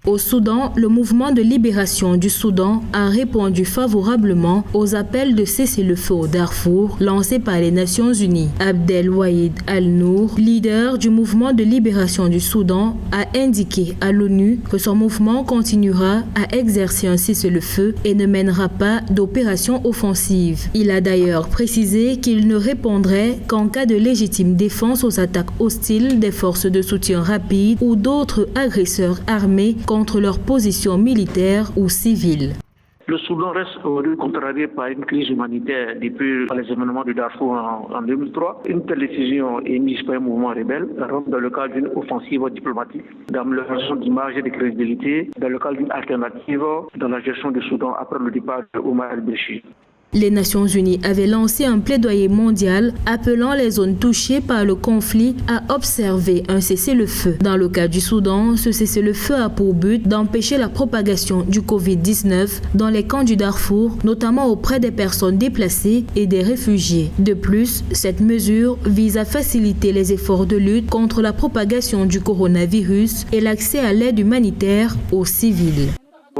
Au Soudan, le mouvement de libération du Soudan a répondu favorablement aux appels de cessez-le-feu au Darfour lancés par les Nations Unies. Abdel Wahid Al-Nour, leader du mouvement de libération du Soudan, a indiqué à l'ONU que son mouvement continuera à exercer un cessez-le-feu et ne mènera pas d'opération offensive. Il a d'ailleurs précisé qu'il ne répondrait qu'en cas de légitime défense aux attaques hostiles des forces de soutien rapide ou d'autres agresseurs armés contre leurs positions militaires ou civiles. Le Soudan reste aujourd'hui contrarié par une crise humanitaire depuis les événements de Darfour en 2003. Une telle décision est mise par un mouvement rebelle rentre dans le cadre d'une offensive diplomatique, d'amélioration d'image et de crédibilité, dans le cadre d'une alternative dans la gestion du Soudan après le départ d'Omar el-Béchir. Les Nations Unies avaient lancé un plaidoyer mondial appelant les zones touchées par le conflit à observer un cessez-le-feu. Dans le cas du Soudan, ce cessez-le-feu a pour but d'empêcher la propagation du Covid-19 dans les camps du Darfour, notamment auprès des personnes déplacées et des réfugiés. De plus, cette mesure vise à faciliter les efforts de lutte contre la propagation du coronavirus et l'accès à l'aide humanitaire aux civils.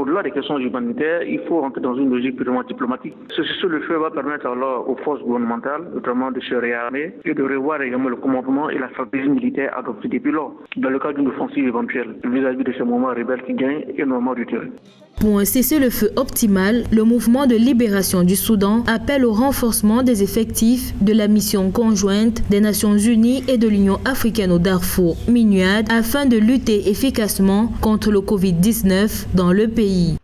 Au-delà des questions humanitaires, il faut entrer dans une logique purement diplomatique. Ce cessez-le-feu va permettre alors aux forces gouvernementales, notamment de se réarmer et de revoir également le commandement et la stratégie militaire adoptée depuis lors, dans le cadre d'une offensive éventuelle vis-à-vis de ces mouvements rebelles qui gagnent énormément du terrain. Pour un cessez-le-feu optimal, le mouvement de libération du Soudan appelle au renforcement des effectifs de la mission conjointe des Nations Unies et de l'Union africaine au Darfour, MINUAD, afin de lutter efficacement contre le Covid-19 dans le pays.